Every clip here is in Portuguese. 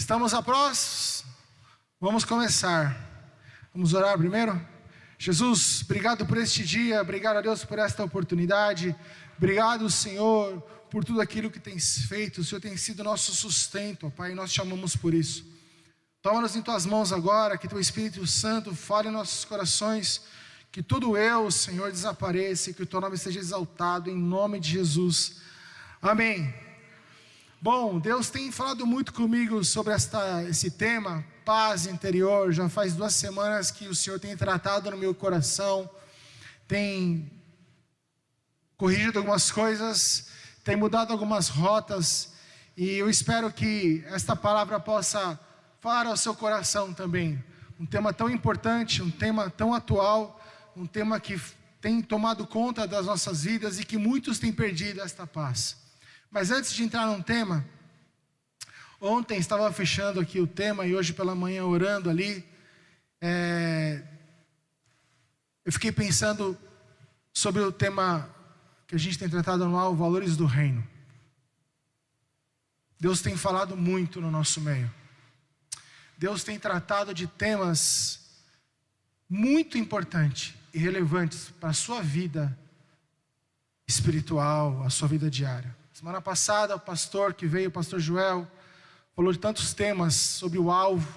Estamos a próximos? Vamos começar. Vamos orar primeiro? Jesus, obrigado por este dia, obrigado a Deus por esta oportunidade, obrigado, Senhor, por tudo aquilo que tens feito. O Senhor tem sido nosso sustento, Pai, e nós te amamos por isso. Toma-nos em tuas mãos agora, que teu Espírito Santo fale em nossos corações, que todo eu, Senhor, desapareça e que o teu nome seja exaltado em nome de Jesus. Amém. Bom, Deus tem falado muito comigo sobre esse tema, paz interior. Já faz 2 semanas que o Senhor tem tratado no meu coração, tem corrigido algumas coisas, tem mudado algumas rotas, e eu espero que esta palavra possa falar ao seu coração também. Um tema tão importante, um tema tão atual, um tema que tem tomado conta das nossas vidas e que muitos têm perdido esta paz. Mas antes de entrar num tema, ontem estava fechando aqui o tema e hoje pela manhã orando ali, eu fiquei pensando sobre o tema que a gente tem tratado anual, valores do reino. Deus tem falado muito no nosso meio. Deus tem tratado de temas muito importantes e relevantes para a sua vida espiritual, a sua vida diária. Semana passada, o pastor que veio, o pastor Joel, falou de tantos temas sobre o alvo,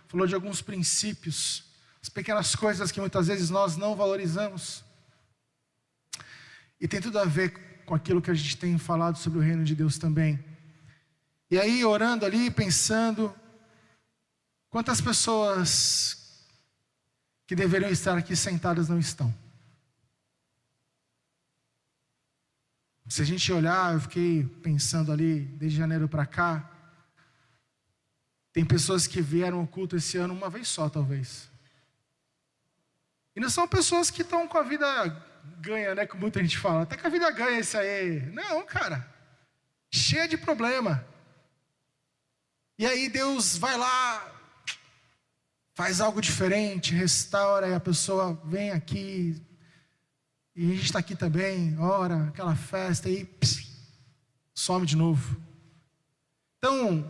falou de alguns princípios, as pequenas coisas que muitas vezes nós não valorizamos. E tem tudo a ver com aquilo que a gente tem falado sobre o reino de Deus também. E aí, orando ali, pensando, quantas pessoas que deveriam estar aqui sentadas não estão? Se a gente olhar, eu fiquei pensando ali, desde janeiro para cá, tem pessoas que vieram ao culto esse ano uma vez só, talvez. E não são pessoas que estão com a vida ganha, né? Como muita gente fala, até que a vida ganha esse aí. Não, cara, cheia de problema. E aí Deus vai lá, faz algo diferente, restaura, e a pessoa vem aqui, e a gente está aqui também, ora, aquela festa, e some de novo. Então,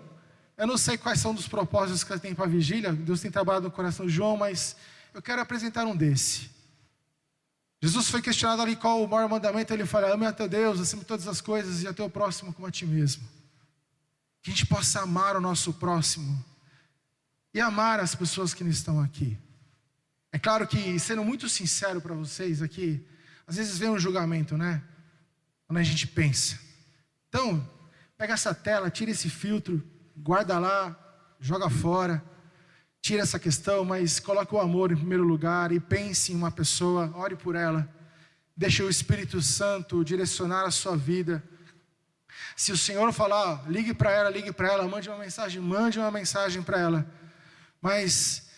eu não sei quais são os propósitos que tem para a vigília, Deus tem trabalhado no coração de João, mas eu quero apresentar um desse. Jesus foi questionado ali qual o maior mandamento, ele fala: ame a teu Deus acima de todas as coisas e a teu próximo como a ti mesmo. Que a gente possa amar o nosso próximo e amar as pessoas que não estão aqui. É claro que, sendo muito sincero para vocês aqui, às vezes vem um julgamento, né? Quando a gente pensa. Então, pega essa tela, tira esse filtro, guarda lá, joga fora, tira essa questão, mas coloque o amor em primeiro lugar e pense em uma pessoa, ore por ela, deixe o Espírito Santo direcionar a sua vida. Se o Senhor falar, ligue para ela, mande uma mensagem para ela, mas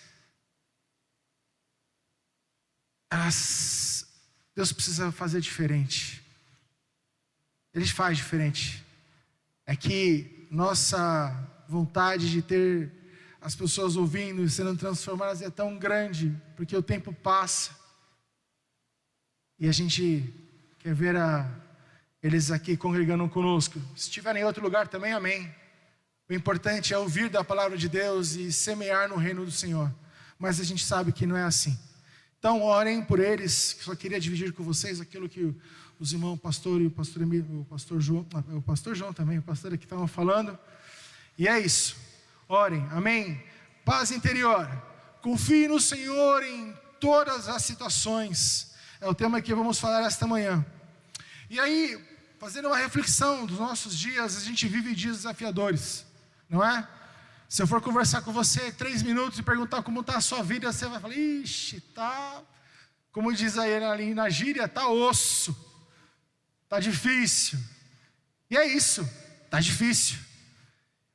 Deus precisa fazer diferente. Ele faz diferente. É que nossa vontade de ter as pessoas ouvindo e sendo transformadas é tão grande, porque o tempo passa e a gente quer ver eles aqui congregando conosco. Se estiverem em outro lugar também, amém. O importante é ouvir da palavra de Deus e semear no reino do Senhor, mas a gente sabe que não é assim. Então orem por eles. Só queria dividir com vocês aquilo que os irmãos pastor e o pastor Emílio, o pastor João também, o pastor aqui estavam falando. E é isso. Orem, amém. Paz interior. Confie no Senhor em todas as situações. É o tema que vamos falar esta manhã. E aí, fazendo uma reflexão dos nossos dias, a gente vive dias desafiadores, não é? Se eu for conversar com você 3 minutos e perguntar como está a sua vida, você vai falar: ixi, tá, como diz aí ali na gíria, tá osso, tá difícil. E é isso, tá difícil.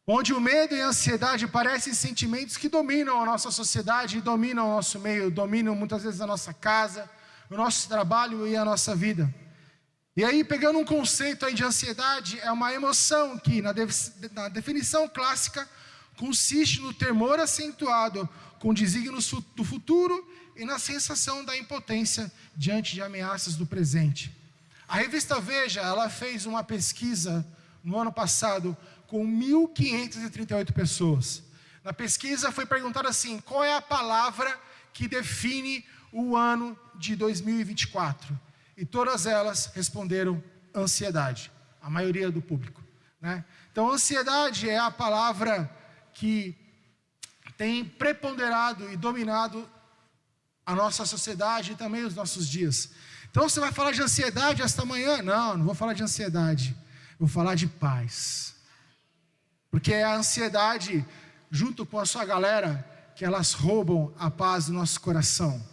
Onde o medo e a ansiedade parecem sentimentos que dominam a nossa sociedade, dominam o nosso meio, dominam muitas vezes a nossa casa, o nosso trabalho e a nossa vida. E aí, pegando um conceito aí de ansiedade, é uma emoção que na definição clássica consiste no temor acentuado com desígnios do futuro e na sensação da impotência diante de ameaças do presente. A revista Veja, ela fez uma pesquisa no ano passado com 1.538 pessoas. Na pesquisa foi perguntado assim: qual é a palavra que define o ano de 2024? E todas elas responderam ansiedade, a maioria do público, né? Então, ansiedade é a palavra que tem preponderado e dominado a nossa sociedade e também os nossos dias. Então, você vai falar de ansiedade esta manhã? Não vou falar de ansiedade, vou falar de paz. Porque é a ansiedade, junto com a sua galera, que elas roubam a paz do nosso coração.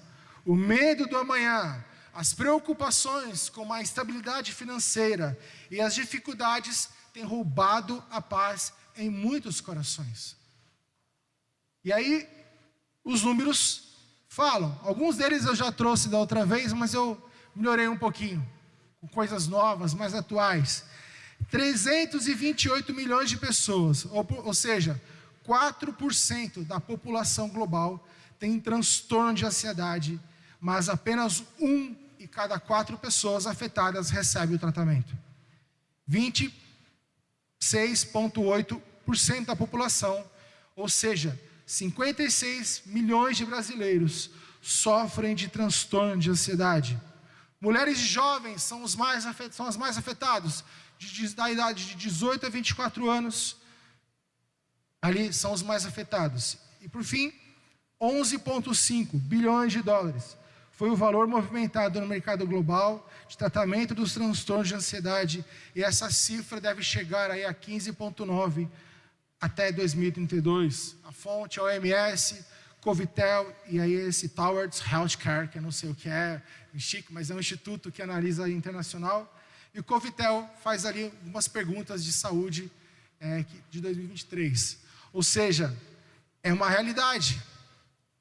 O medo do amanhã, as preocupações com a instabilidade financeira e as dificuldades têm roubado a paz em muitos corações. E aí, os números falam. Alguns deles eu já trouxe da outra vez, mas eu melhorei um pouquinho, com coisas novas, mais atuais. 328 milhões de pessoas, ou seja, 4% da população global tem transtorno de ansiedade, mas apenas 1 em cada 4 pessoas afetadas recebe o tratamento. 26,8% da população, ou seja, 56 milhões de brasileiros sofrem de transtorno de ansiedade. Mulheres e jovens são as mais afetadas, da idade de 18 a 24 anos, ali são os mais afetados. E por fim, 11,5 bilhões de dólares foi o valor movimentado no mercado global de tratamento dos transtornos de ansiedade, e essa cifra deve chegar aí a 15,9 até 2032. A fonte é OMS, Covitel e aí esse Towers Healthcare, que eu não sei o que é, chique, mas é um instituto que analisa internacional. E o Covitel faz ali algumas perguntas de saúde de 2023. Ou seja, é uma realidade.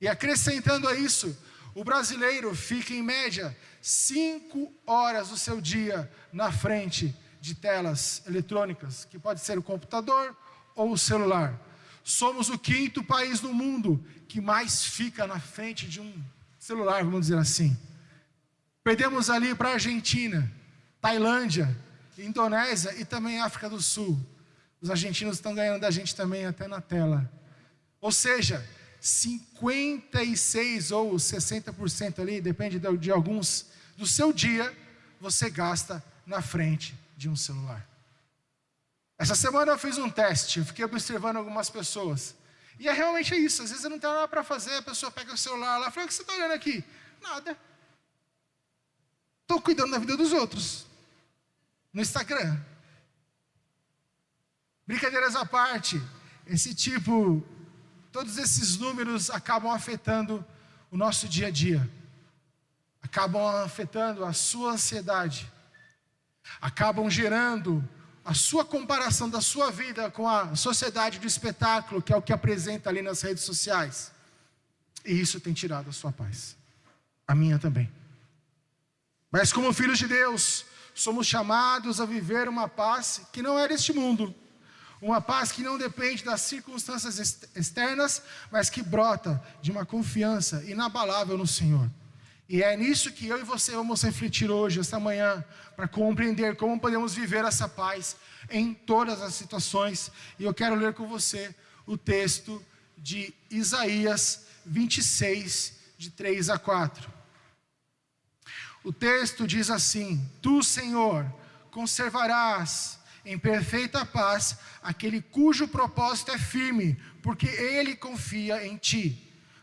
E acrescentando a isso, o brasileiro fica em média 5 horas do seu dia na frente de telas eletrônicas, que pode ser o computador ou o celular. Somos o 5º país no mundo que mais fica na frente de um celular, vamos dizer assim. Perdemos ali para a Argentina, Tailândia, Indonésia e também África do Sul. Os argentinos estão ganhando da gente também até na tela. Ou seja, 56% ou 60% ali, depende de alguns, do seu dia, você gasta na frente de um celular. Essa semana eu fiz um teste, eu fiquei observando algumas pessoas. E realmente isso, às vezes eu não tenho nada para fazer, a pessoa pega o celular lá e fala: o que você está olhando aqui? Nada. Estou cuidando da vida dos outros. No Instagram. Brincadeiras à parte, todos esses números acabam afetando o nosso dia a dia. Acabam afetando a sua ansiedade. Acabam gerando a sua comparação da sua vida com a sociedade do espetáculo, que é o que apresenta ali nas redes sociais. E isso tem tirado a sua paz. A minha também. Mas como filhos de Deus, somos chamados a viver uma paz que não é deste mundo. Uma paz que não depende das circunstâncias externas, mas que brota de uma confiança inabalável no Senhor. E é nisso que eu e você vamos refletir hoje, esta manhã, para compreender como podemos viver essa paz em todas as situações. E eu quero ler com você o texto de Isaías 26, de 3 a 4. O texto diz assim: Tu, Senhor, conservarás em perfeita paz aquele cujo propósito é firme, porque ele confia em ti.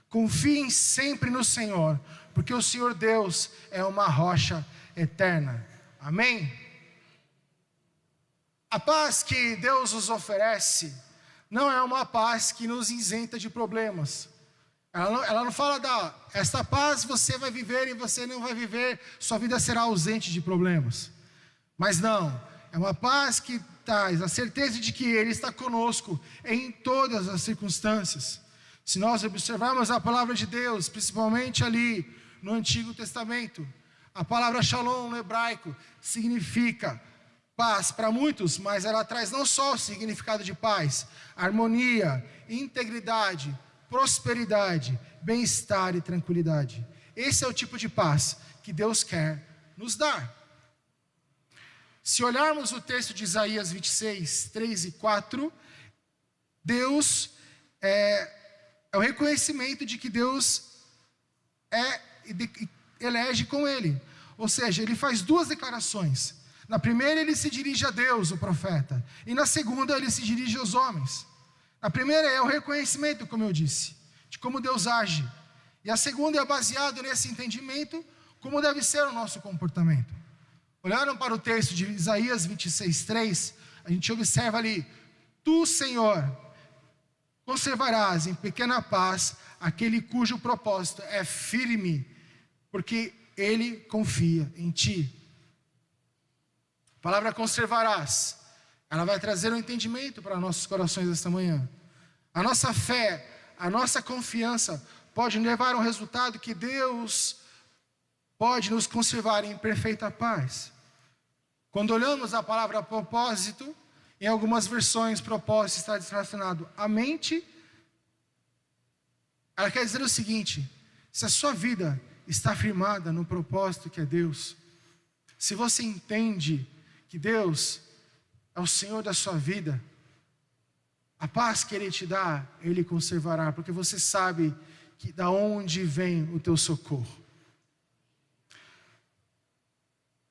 Confiem sempre no Senhor, porque o Senhor Deus é uma rocha eterna. Amém? A paz que Deus nos oferece não é uma paz que nos isenta de problemas. Ela não fala esta paz você vai viver e você não vai viver, sua vida será ausente de problemas. Mas não, é uma paz que traz a certeza de que Ele está conosco em todas as circunstâncias. Se nós observarmos a palavra de Deus, principalmente ali no Antigo Testamento, a palavra shalom no hebraico significa paz para muitos, mas ela traz não só o significado de paz, harmonia, integridade, prosperidade, bem-estar e tranquilidade. Esse é o tipo de paz que Deus quer nos dar. Se olharmos o texto de Isaías 26, 3 e 4, Deus é o reconhecimento de que Deus elege com ele. Ou seja, ele faz duas declarações. Na primeira ele se dirige a Deus, o profeta, e na segunda ele se dirige aos homens. A primeira é o reconhecimento, como eu disse, de como Deus age. E a segunda é baseado nesse entendimento, como deve ser o nosso comportamento. Olharam para o texto de Isaías 26:3, a gente observa ali: Tu, Senhor, conservarás em pequena paz aquele cujo propósito é firme, porque ele confia em ti. A palavra conservarás, ela vai trazer um entendimento para nossos corações esta manhã. A nossa fé, a nossa confiança pode levar a um resultado que Deus pode nos conservar em perfeita paz. Quando olhamos a palavra propósito, em algumas versões propósito está relacionado à mente. Ela quer dizer o seguinte: se a sua vida está firmada no propósito que é Deus, se você entende que Deus é o Senhor da sua vida, a paz que Ele te dá, Ele conservará, porque você sabe que da onde vem o teu socorro.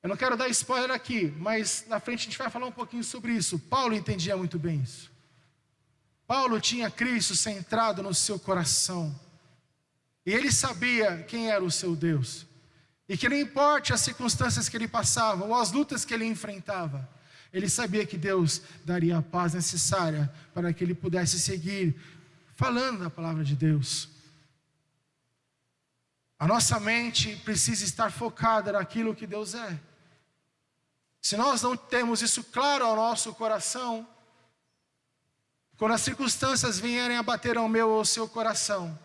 Eu não quero dar spoiler aqui, mas na frente a gente vai falar um pouquinho sobre isso. Paulo entendia muito bem isso. Paulo tinha Cristo centrado no seu coração. E ele sabia quem era o seu Deus. E que não importa as circunstâncias que ele passava, ou as lutas que ele enfrentava, ele sabia que Deus daria a paz necessária para que ele pudesse seguir falando da palavra de Deus. A nossa mente precisa estar focada naquilo que Deus é. Se nós não temos isso claro ao nosso coração, quando as circunstâncias vierem a bater ao meu ou ao seu coração,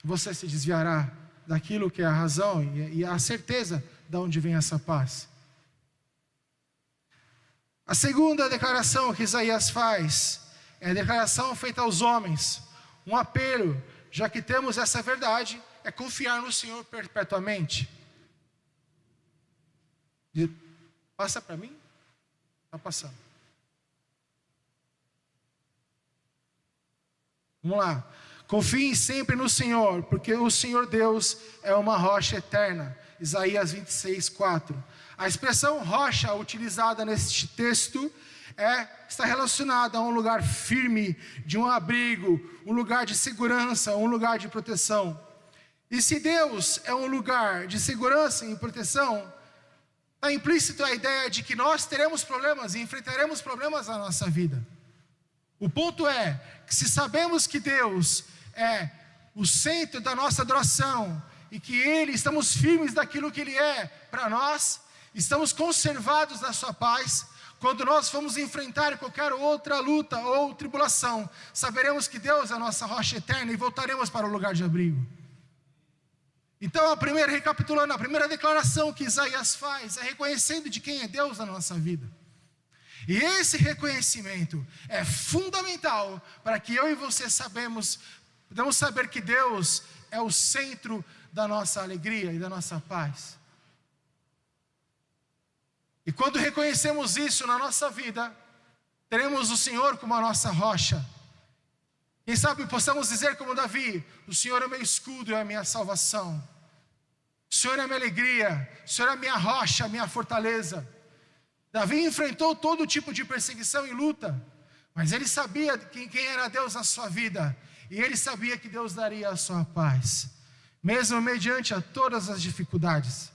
você se desviará daquilo que é a razão e a certeza de onde vem essa paz. A segunda declaração que Isaías faz é a declaração feita aos homens, um apelo, já que temos essa verdade, é confiar no Senhor perpetuamente. Passa para mim? Está passando. Vamos lá. Confiem sempre no Senhor, porque o Senhor Deus é uma rocha eterna. Isaías 26:4. A expressão rocha utilizada neste texto está relacionada a um lugar firme, de um abrigo, um lugar de segurança, um lugar de proteção. E se Deus é um lugar de segurança e proteção, está implícito a ideia de que nós teremos problemas e enfrentaremos problemas na nossa vida. O ponto é que se sabemos que Deus é o centro da nossa adoração e que estamos firmes daquilo que Ele é para nós, estamos conservados na sua paz. Quando nós vamos enfrentar qualquer outra luta ou tribulação, saberemos que Deus é a nossa rocha eterna e voltaremos para o lugar de abrigo. Então, recapitulando, a primeira declaração que Isaías faz é reconhecendo de quem é Deus na nossa vida. E esse reconhecimento é fundamental para que eu e você podemos saber que Deus é o centro da nossa alegria e da nossa paz. E quando reconhecemos isso na nossa vida, teremos o Senhor como a nossa rocha. Quem sabe possamos dizer como Davi: o Senhor é meu escudo e a minha salvação. O Senhor é a minha alegria, o Senhor é a minha rocha, a minha fortaleza. Davi enfrentou todo tipo de perseguição e luta, mas ele sabia quem era Deus na sua vida, e ele sabia que Deus daria a sua paz, mesmo mediante a todas as dificuldades.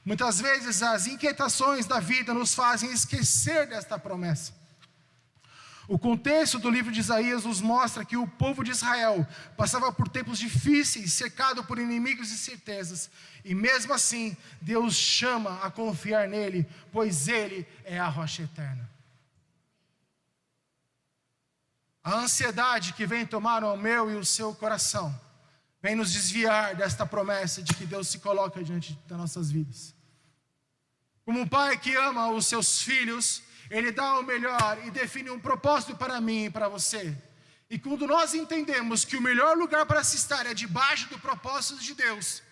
Muitas vezes as inquietações da vida nos fazem esquecer desta promessa. O contexto do livro de Isaías nos mostra que o povo de Israel passava por tempos difíceis, cercado por inimigos e incertezas. E mesmo assim, Deus chama a confiar nele, pois Ele é a rocha eterna. A ansiedade que vem tomar o meu e o seu coração, vem nos desviar desta promessa de que Deus se coloca diante das nossas vidas. Como um pai que ama os seus filhos, Ele dá o melhor e define um propósito para mim e para você. E quando nós entendemos que o melhor lugar para se estar é debaixo do propósito de Deus,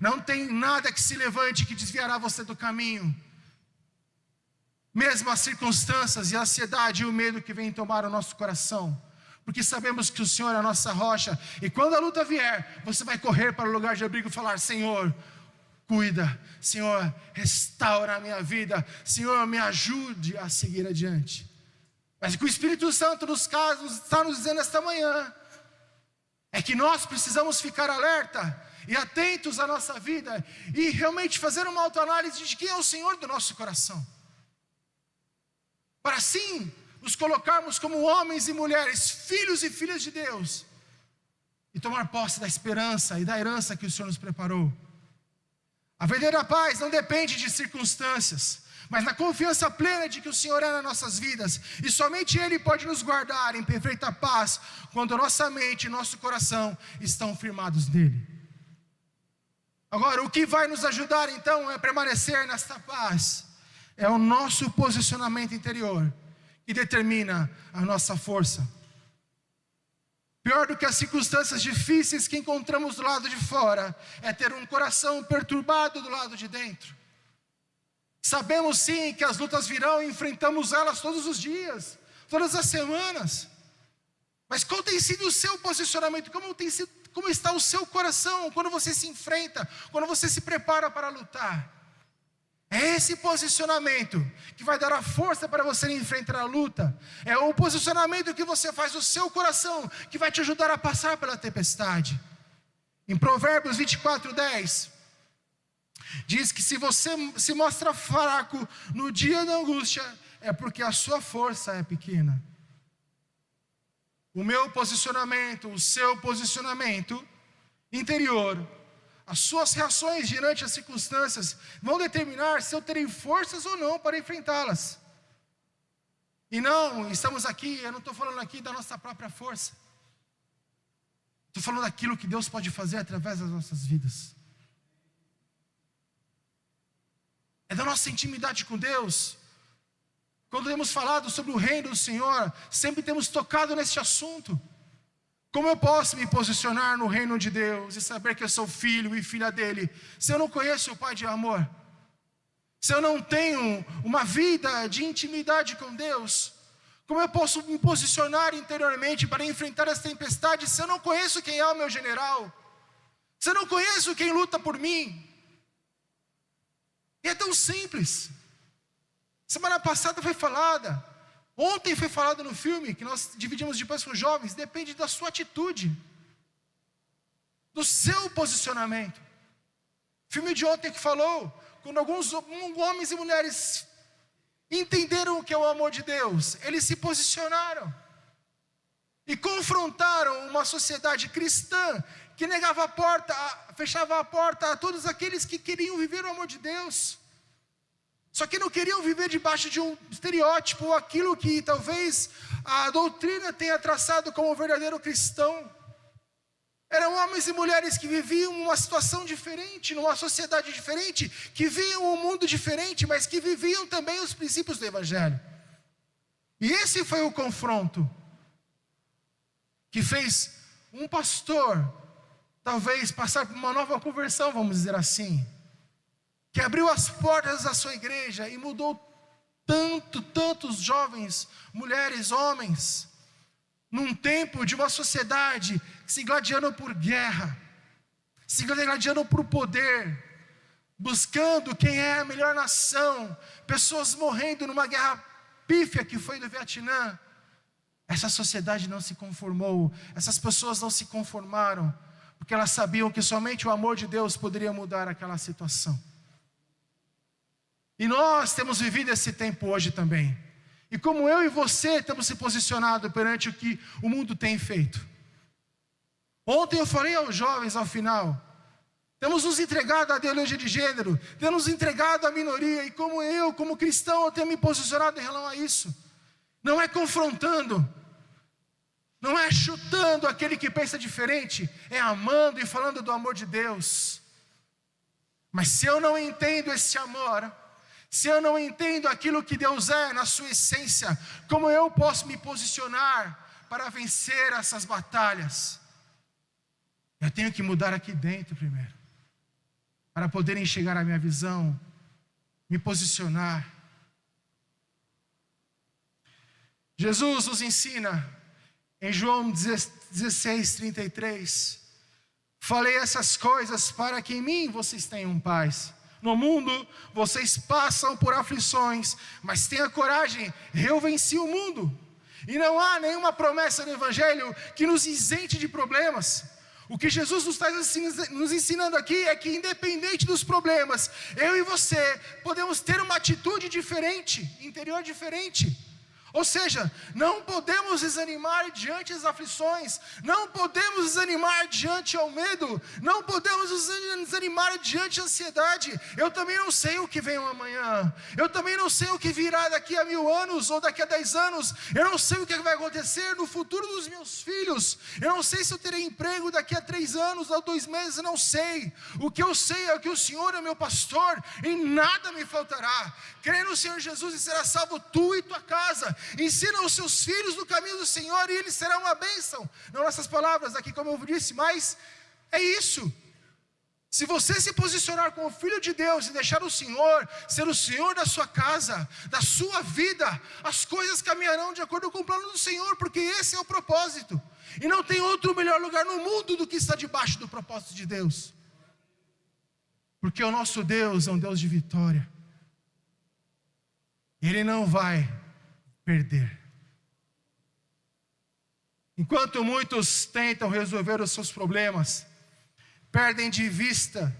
não tem nada que se levante que desviará você do caminho. Mesmo as circunstâncias e a ansiedade e o medo que vem tomar o nosso coração, porque sabemos que o Senhor é a nossa rocha, e quando a luta vier, você vai correr para o lugar de abrigo e falar: Senhor, cuida, Senhor, restaura a minha vida, Senhor, me ajude a seguir adiante. Mas o que o Espírito Santo está nos dizendo esta manhã, é que nós precisamos ficar alerta e atentos à nossa vida, e realmente fazer uma autoanálise de quem é o Senhor do nosso coração, para assim nos colocarmos como homens e mulheres, filhos e filhas de Deus, e tomar posse da esperança e da herança que o Senhor nos preparou. A verdadeira paz não depende de circunstâncias, mas na confiança plena de que o Senhor é nas nossas vidas, e somente Ele pode nos guardar em perfeita paz, quando a nossa mente e nosso coração estão firmados nele. Agora, o que vai nos ajudar então a permanecer nesta paz, é o nosso posicionamento interior, que determina a nossa força. Pior do que as circunstâncias difíceis que encontramos do lado de fora, é ter um coração perturbado do lado de dentro. Sabemos sim que as lutas virão e enfrentamos elas todos os dias, todas as semanas. Mas qual tem sido o seu posicionamento? Como está o seu coração quando você se enfrenta, quando você se prepara para lutar? É esse posicionamento que vai dar a força para você enfrentar a luta. É o posicionamento que você faz no seu coração que vai te ajudar a passar pela tempestade. Em Provérbios 24:10, diz que se você se mostra fraco no dia da angústia, é porque a sua força é pequena. O meu posicionamento, o seu posicionamento interior, as suas reações diante das circunstâncias vão determinar se eu terei forças ou não para enfrentá-las. E não, estamos aqui, eu não estou falando aqui da nossa própria força. Estou falando daquilo que Deus pode fazer através das nossas vidas. É da nossa intimidade com Deus. Quando temos falado sobre o reino do Senhor, sempre temos tocado nesse assunto. Como eu posso me posicionar no reino de Deus e saber que eu sou filho e filha dele, se eu não conheço o Pai de amor? Se eu não tenho uma vida de intimidade com Deus? Como eu posso me posicionar interiormente para enfrentar as tempestades se eu não conheço quem é o meu general? Se eu não conheço quem luta por mim? E é tão simples. Semana passada foi falada, ontem foi falado no filme, que nós dividimos depois com os jovens, depende da sua atitude, do seu posicionamento. O filme de ontem que falou, quando alguns homens e mulheres entenderam o que é o amor de Deus, eles se posicionaram e confrontaram uma sociedade cristã que negava a porta, fechava a porta a todos aqueles que queriam viver o amor de Deus. Só que não queriam viver debaixo de um estereótipo, ou aquilo que talvez a doutrina tenha traçado como verdadeiro cristão. Eram homens e mulheres que viviam uma situação diferente, numa sociedade diferente, que viam um mundo diferente, mas que viviam também os princípios do Evangelho. E esse foi o confronto que fez um pastor, talvez, passar por uma nova conversão, vamos dizer assim, que abriu as portas da sua igreja e mudou tantos jovens, mulheres, homens, num tempo de uma sociedade se gladiando por guerra, se gladiando por poder, buscando quem é a melhor nação, pessoas morrendo numa guerra pífia que foi do Vietnã. Essa sociedade não se conformou, essas pessoas não se conformaram, porque elas sabiam que somente o amor de Deus poderia mudar aquela situação. E nós temos vivido esse tempo hoje também. E como eu e você temos se posicionado perante o que o mundo tem feito. Ontem eu falei aos jovens ao final, temos nos entregado à ideologia de gênero, temos nos entregado à minoria, e como cristão, eu tenho me posicionado em relação a isso. Não é confrontando, não é chutando aquele que pensa diferente, é amando e falando do amor de Deus. Mas se eu não entendo esse amor, se eu não entendo aquilo que Deus é na sua essência, como eu posso me posicionar para vencer essas batalhas? Eu tenho que mudar aqui dentro primeiro, para poder enxergar a minha visão, me posicionar. Jesus nos ensina Em João 16:33, falei essas coisas para que em mim vocês tenham paz. No mundo vocês passam por aflições, mas tenha coragem, eu venci o mundo. E não há nenhuma promessa no Evangelho que nos isente de problemas. O que Jesus nos ensinando aqui é que, independente dos problemas, eu e você podemos ter uma atitude diferente, interior diferente. Ou seja, não podemos desanimar diante das aflições, não podemos desanimar diante ao medo, não podemos desanimar diante da ansiedade. Eu também não sei o que vem amanhã, eu também não sei o que virá daqui a 1000 anos ou daqui a 10 anos, eu não sei o que vai acontecer no futuro dos meus filhos, eu não sei se eu terei emprego daqui a 3 anos ou 2 meses, eu não sei. O que eu sei é que o Senhor é meu pastor, e nada me faltará. Crê no Senhor Jesus e será salvo tu e tua casa. Ensina os seus filhos no caminho do Senhor e eles serão uma bênção. Não nessas palavras aqui, como eu disse, mas é isso. Se você se posicionar como filho de Deus e deixar o Senhor ser o Senhor da sua casa, da sua vida, as coisas caminharão de acordo com o plano do Senhor, porque esse é o propósito. E não tem outro melhor lugar no mundo do que estar debaixo do propósito de Deus. Porque o nosso Deus é um Deus de vitória. Ele não vai perder. Enquanto muitos tentam resolver os seus problemas, perdem de vista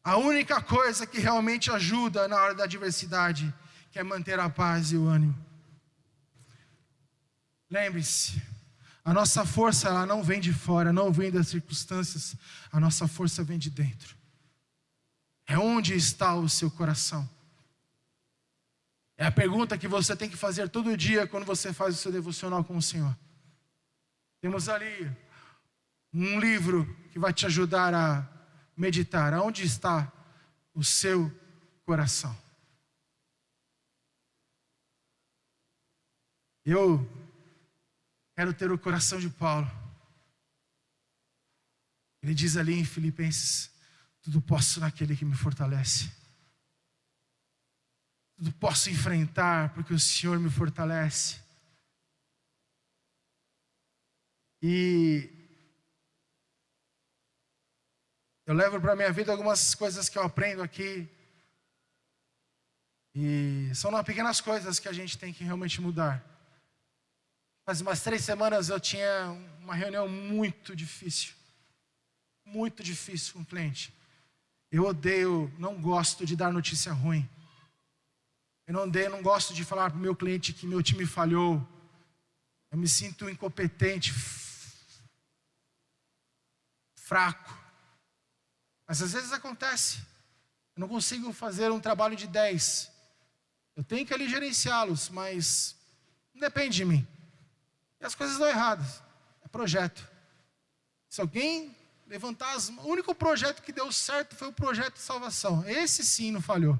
a única coisa que realmente ajuda na hora da adversidade, que é manter a paz e o ânimo. Lembre-se, a nossa força ela não vem de fora, não vem das circunstâncias, a nossa força vem de dentro. É onde está o seu coração. É a pergunta que você tem que fazer todo dia quando você faz o seu devocional com o Senhor. Temos ali um livro que vai te ajudar a meditar. Aonde está o seu coração? Eu quero ter o coração de Paulo. Ele diz ali em Filipenses: tudo posso naquele que me fortalece. Tudo posso enfrentar porque o Senhor me fortalece. E eu levo para a minha vida algumas coisas que eu aprendo aqui. E são pequenas coisas que a gente tem que realmente mudar. Faz umas 3 semanas eu tinha uma reunião muito difícil com um cliente. Eu odeio, não gosto de dar notícia ruim. Eu não gosto de falar para o meu cliente que meu time falhou. Eu me sinto incompetente, fraco. Mas às vezes acontece. Eu não consigo fazer um trabalho de 10. Eu tenho que ali gerenciá-los, mas não depende de mim. E as coisas dão erradas. É projeto. Se alguém levantar as mãos, o único projeto que deu certo foi o projeto de salvação. Esse sim não falhou.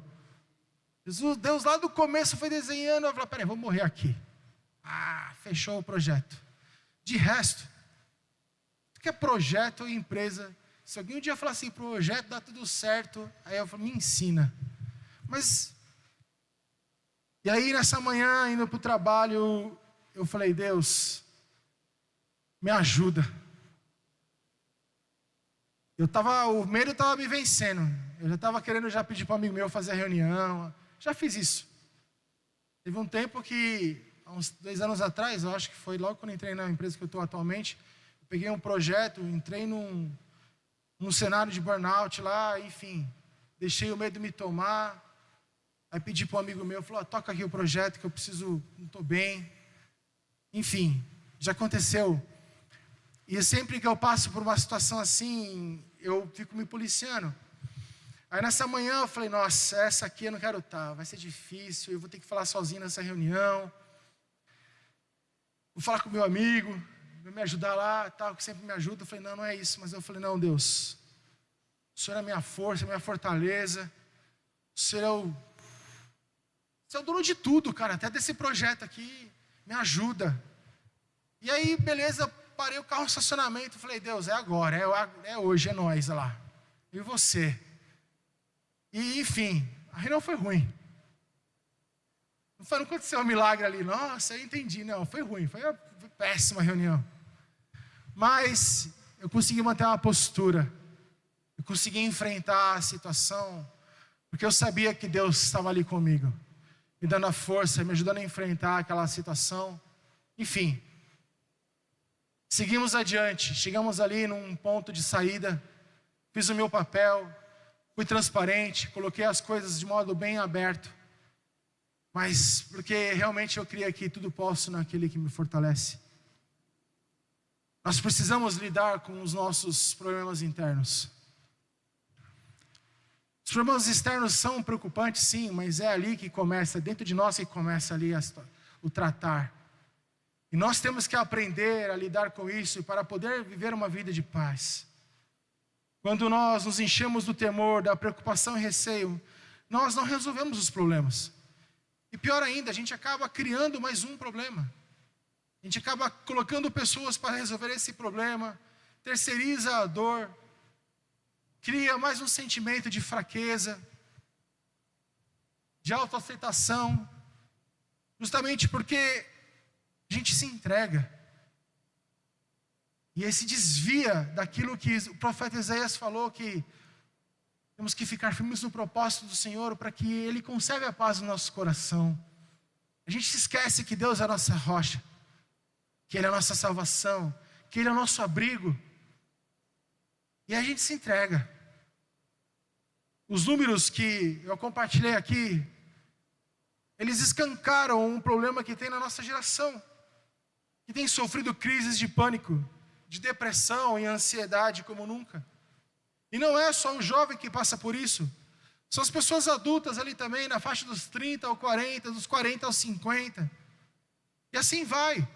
Deus lá do começo foi desenhando, eu falei, peraí, vou morrer aqui. Fechou o projeto. De resto, o que é projeto e empresa? Se alguém um dia falar assim, projeto dá tudo certo, aí eu falo, me ensina. E aí nessa manhã, indo para o trabalho, eu falei, Deus, me ajuda. O medo estava me vencendo. Eu já estava querendo pedir para um amigo meu fazer a reunião. Já fiz isso. Teve um tempo que, há uns 2 anos atrás, eu acho que foi logo quando entrei na empresa que eu estou atualmente, eu peguei um projeto, entrei num cenário de burnout lá, enfim, deixei o medo me tomar. Aí pedi para um amigo meu, falou, toca aqui o projeto que eu preciso, não estou bem. Enfim, já aconteceu. E sempre que eu passo por uma situação assim, eu fico me policiando. Aí nessa manhã eu falei, nossa, essa aqui eu não quero estar, vai ser difícil, eu vou ter que falar sozinho nessa reunião. Vou falar com o meu amigo, vai me ajudar lá, tal, que sempre me ajuda. Eu falei, não é isso. Mas eu falei, não, Deus, o Senhor é a minha força, a minha fortaleza. O Senhor é o dono de tudo, cara, até desse projeto aqui, me ajuda. E aí, beleza, parei o carro no estacionamento, falei, Deus, é agora, é hoje, é nós lá. E você? E, enfim, a reunião foi ruim. Não aconteceu um milagre ali, nossa, eu entendi, não, foi ruim, foi péssima reunião. Mas eu consegui manter uma postura. Eu consegui enfrentar a situação, porque eu sabia que Deus estava ali comigo, me dando a força, me ajudando a enfrentar aquela situação. Enfim, seguimos adiante, chegamos ali num ponto de saída, fiz o meu papel, fui transparente, coloquei as coisas de modo bem aberto, mas porque realmente eu creio que tudo posso naquele que me fortalece. Nós precisamos lidar com os nossos problemas internos. Os problemas externos são preocupantes, sim, mas é ali que começa, dentro de nós que começa ali o tratar. E nós temos que aprender a lidar com isso para poder viver uma vida de paz. Quando nós nos enchemos do temor, da preocupação e receio, nós não resolvemos os problemas. E pior ainda, a gente acaba criando mais um problema. A gente acaba colocando pessoas para resolver esse problema, terceiriza a dor, cria mais um sentimento de fraqueza, de autoaceitação, justamente porque a gente se entrega. E aí se desvia daquilo que o profeta Isaías falou, que temos que ficar firmes no propósito do Senhor, para que Ele conserve a paz no nosso coração. A gente se esquece que Deus é a nossa rocha, que Ele é a nossa salvação, que Ele é o nosso abrigo. E a gente se entrega. Os números que eu compartilhei aqui, eles escancaram um problema que tem na nossa geração, que tem sofrido crises de pânico, de depressão e ansiedade como nunca. E não é só o jovem que passa por isso, são as pessoas adultas ali também, na faixa dos 30 ao 40, dos 40 aos 50. E assim vai.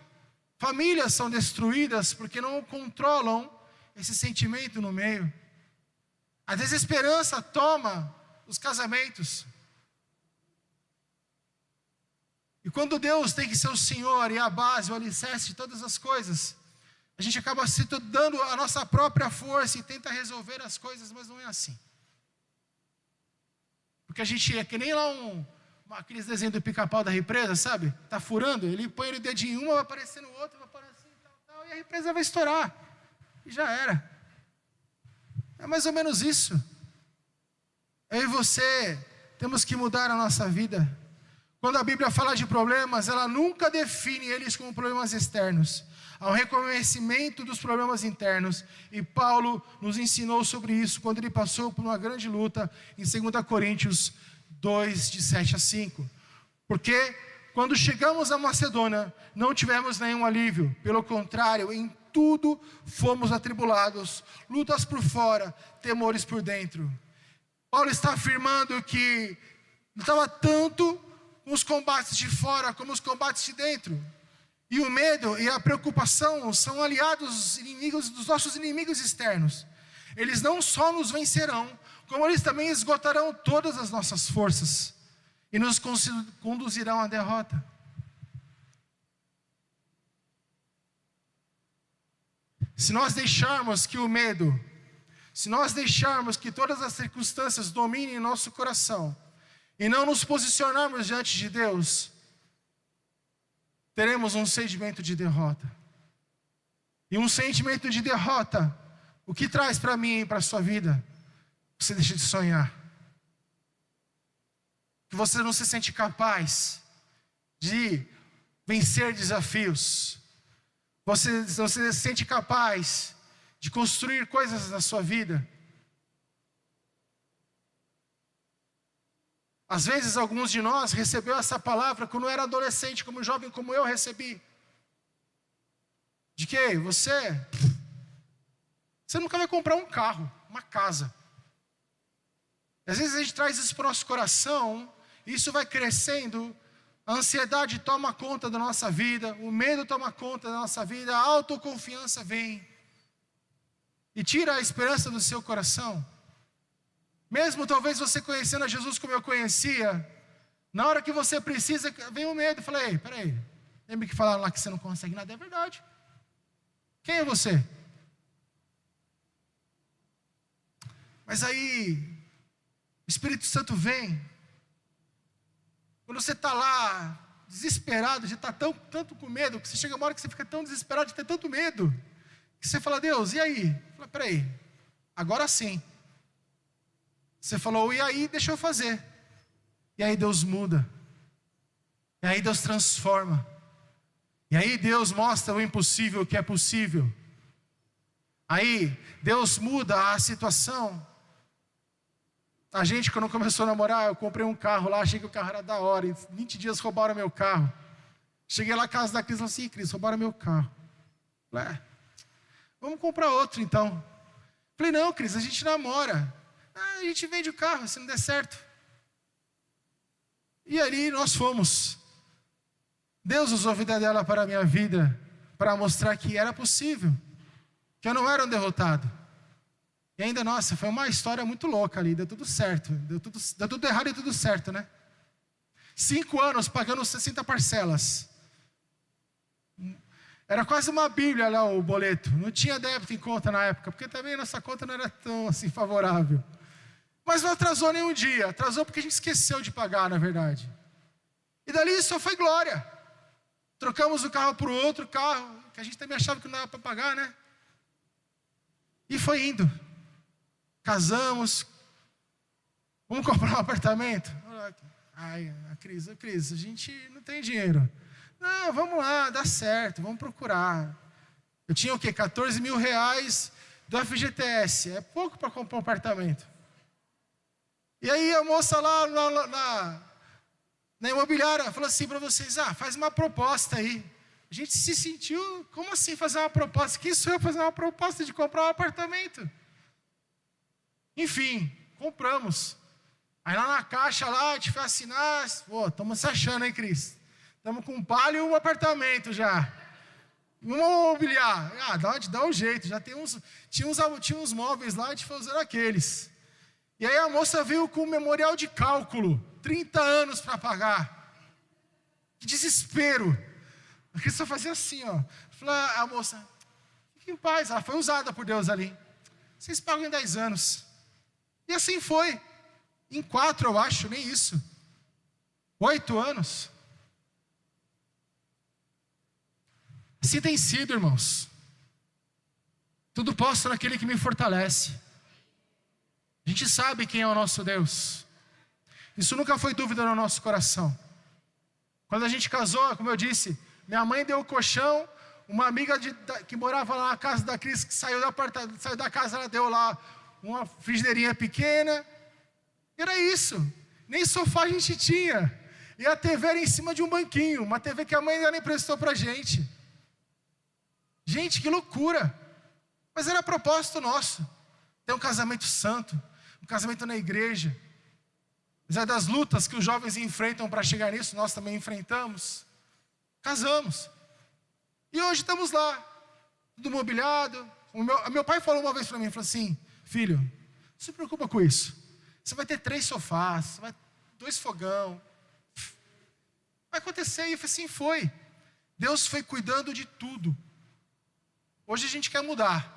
Famílias são destruídas porque não controlam esse sentimento no meio. A desesperança toma os casamentos. E quando Deus tem que ser o Senhor e a base, o alicerce de todas as coisas, a gente acaba se dando a nossa própria força e tenta resolver as coisas, mas não é assim. Porque a gente é que nem lá aqueles desenhos do Pica-Pau da represa, sabe? Tá furando, ele põe o dedinho em uma, vai aparecer no outro, vai aparecer tal, e a represa vai estourar. E já era. É mais ou menos isso. Eu e você temos que mudar a nossa vida. Quando a Bíblia fala de problemas, ela nunca define eles como problemas externos. Há um reconhecimento dos problemas internos. E Paulo nos ensinou sobre isso quando ele passou por uma grande luta em 2 Coríntios 2, de 7 a 5. Porque quando chegamos à Macedônia, não tivemos nenhum alívio. Pelo contrário, em tudo fomos atribulados, lutas por fora, temores por dentro. Paulo está afirmando que lutava tanto com os combates de fora como os combates de dentro. E o medo e a preocupação são aliados inimigos dos nossos inimigos externos. Eles não só nos vencerão, como eles também esgotarão todas as nossas forças e nos conduzirão à derrota. Se nós deixarmos que o medo, se nós deixarmos que todas as circunstâncias dominem nosso coração e não nos posicionarmos diante de Deus, teremos um sentimento de derrota. E um sentimento de derrota, o que traz para mim e para a sua vida? Você deixa de sonhar. Que você não se sente capaz de vencer desafios. Você não se sente capaz de construir coisas na sua vida. Às vezes, alguns de nós recebeu essa palavra quando era adolescente, como jovem, como eu recebi. De que você nunca vai comprar um carro, uma casa. Às vezes a gente traz isso para o nosso coração, e isso vai crescendo, a ansiedade toma conta da nossa vida, o medo toma conta da nossa vida, a autoconfiança vem e tira a esperança do seu coração. Mesmo talvez você conhecendo a Jesus como eu conhecia, na hora que você precisa, vem o medo. Eu falei, ei, peraí, lembra que falaram lá que você não consegue nada? É verdade. Quem é você? Mas aí, o Espírito Santo vem. Quando você está lá, desesperado, de estar tanto com medo, que você chega uma hora que você fica tão desesperado de ter tanto medo, que você fala, Deus, e aí? Fala, peraí, agora sim. Você falou, e aí, deixa eu fazer. E aí Deus muda. E aí Deus transforma. E aí Deus mostra o impossível que é possível. Aí Deus muda a situação. A gente, quando começou a namorar, eu comprei um carro lá, achei que o carro era da hora. Em 20 dias roubaram meu carro. Cheguei lá na casa da Cris e falei assim, Cris, roubaram meu carro. Falei, vamos comprar outro então. Falei, não, Cris, a gente namora. A gente vende o carro, se não der certo. E ali nós fomos. Deus usou a vida dela para a minha vida, para mostrar que era possível, que eu não era um derrotado. E ainda, nossa, foi uma história muito louca ali, deu tudo certo. Deu tudo errado e tudo certo, né? 5 anos pagando 60 parcelas. Era quase uma bíblia lá o boleto. Não tinha débito em conta na época, porque também a nossa conta não era tão assim favorável. Mas não atrasou nenhum dia. Atrasou porque a gente esqueceu de pagar, na verdade. E dali só foi glória. Trocamos o carro por outro carro, que a gente também achava que não dava para pagar, né? E foi indo. Casamos. Vamos comprar um apartamento? Ai, Cris, a gente não tem dinheiro. Não, vamos lá, dá certo, vamos procurar. Eu tinha o quê? 14 mil reais do FGTS. É pouco para comprar um apartamento. E aí a moça lá na imobiliária falou assim para vocês, faz uma proposta aí. A gente se sentiu, como assim fazer uma proposta? Que sou eu fazer uma proposta de comprar um apartamento? Enfim, compramos. Aí lá na caixa lá, a gente foi assinar, estamos se achando, hein, Cris? Estamos com um palio e um apartamento já. Vamos mobiliar. Dá um jeito, já tinha uns móveis lá, a gente foi usando aqueles. E aí a moça veio com um memorial de cálculo, 30 anos para pagar. Que desespero. A Cris só fazia assim, ó. Falei, a moça, fique em paz, ela foi usada por Deus ali. Vocês pagam em 10 anos. E assim foi. Em 4, eu acho, nem isso. 8 anos. Assim tem sido, irmãos. Tudo posso naquele que me fortalece. A gente sabe quem é o nosso Deus. Isso nunca foi dúvida no nosso coração. Quando a gente casou, como eu disse, minha mãe deu o colchão, uma amiga que morava lá na casa da Cris, que saiu da casa, ela deu lá uma frigideirinha pequena. E era isso. Nem sofá a gente tinha. E a TV era em cima de um banquinho, uma TV que a mãe ainda nem emprestou pra gente. Gente, que loucura. Mas era propósito nosso. Ter um casamento santo, um casamento na igreja. Apesar das lutas que os jovens enfrentam para chegar nisso, nós também enfrentamos. Casamos. E hoje estamos lá, tudo mobiliado. Meu pai falou uma vez para mim, falou assim, filho, não se preocupa com isso. Você vai ter 3 sofás, 2 fogão. Vai acontecer. E assim foi. Deus foi cuidando de tudo. Hoje a gente quer mudar.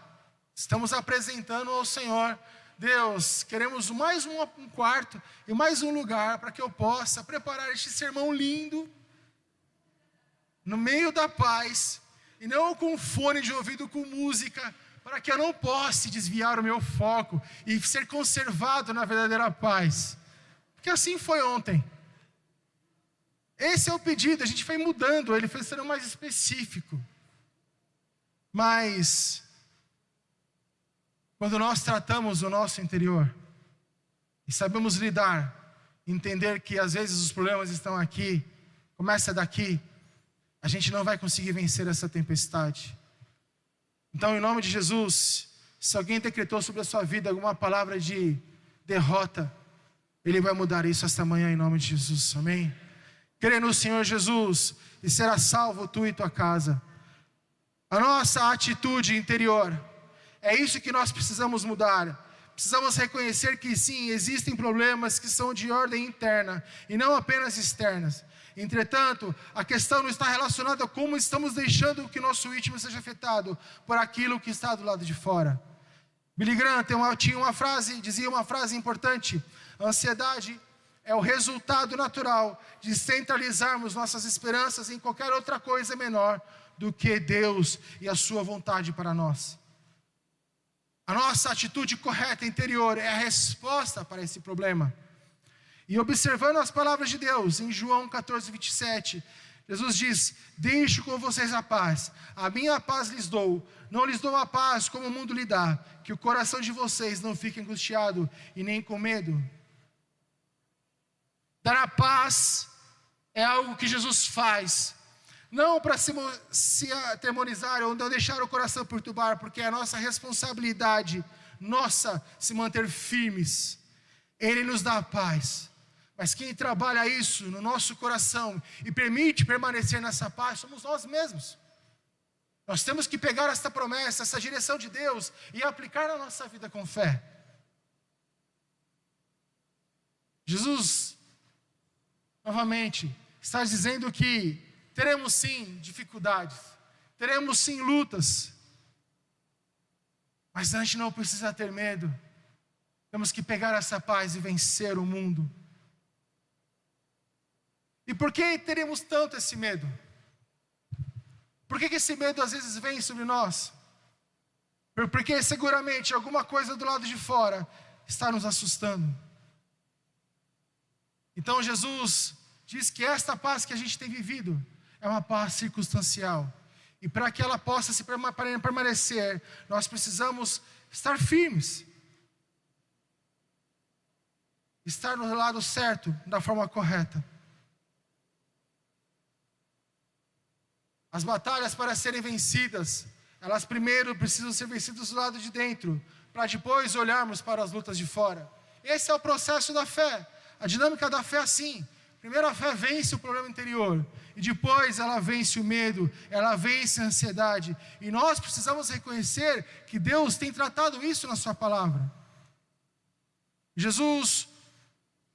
Estamos apresentando ao Senhor, Deus, queremos mais um quarto e mais um lugar para que eu possa preparar este sermão lindo, no meio da paz, e não com fone de ouvido com música, para que eu não possa desviar o meu foco e ser conservado na verdadeira paz. Porque assim foi ontem. Esse é o pedido, a gente foi mudando, ele foi sendo mais específico. Mas quando nós tratamos o nosso interior e sabemos lidar, entender que às vezes os problemas estão aqui, começa daqui, a gente não vai conseguir vencer essa tempestade. Então, em nome de Jesus, se alguém decretou sobre a sua vida alguma palavra de derrota, Ele vai mudar isso esta manhã em nome de Jesus, amém? Crê no Senhor Jesus e será salvo tu e tua casa. A nossa atitude interior, é isso que nós precisamos mudar. Precisamos reconhecer que sim, existem problemas que são de ordem interna e não apenas externas. Entretanto, a questão não está relacionada a como estamos deixando que nosso íntimo seja afetado por aquilo que está do lado de fora. Billy Graham dizia uma frase importante: a ansiedade é o resultado natural de centralizarmos nossas esperanças em qualquer outra coisa menor do que Deus e a sua vontade para nós. A nossa atitude correta interior é a resposta para esse problema. E observando as palavras de Deus, em João 14, 27, Jesus diz: deixo com vocês a paz, a minha paz lhes dou, não lhes dou a paz como o mundo lhe dá, que o coração de vocês não fique angustiado e nem com medo. Dar a paz é algo que Jesus faz, não para se atemorizar ou não deixar o coração perturbar, porque é a nossa responsabilidade, se manter firmes. Ele nos dá a paz. Mas quem trabalha isso no nosso coração e permite permanecer nessa paz, somos nós mesmos. Nós temos que pegar esta promessa, essa direção de Deus e aplicar na nossa vida com fé. Jesus, novamente, está dizendo que teremos sim dificuldades, teremos sim lutas, mas a gente não precisa ter medo. Temos que pegar essa paz e vencer o mundo. E por que teremos tanto esse medo? Por que esse medo às vezes vem sobre nós? Porque seguramente alguma coisa do lado de fora está nos assustando. Então Jesus diz que esta paz que a gente tem vivido é uma paz circunstancial. E para que ela possa permanecer, nós precisamos estar firmes. Estar no lado certo, da forma correta. As batalhas, para serem vencidas, elas primeiro precisam ser vencidas do lado de dentro, para depois olharmos para as lutas de fora. Esse é o processo da fé. A dinâmica da fé é assim: primeiro a fé vence o problema interior, e depois ela vence o medo, ela vence a ansiedade. E nós precisamos reconhecer que Deus tem tratado isso na sua palavra. Jesus,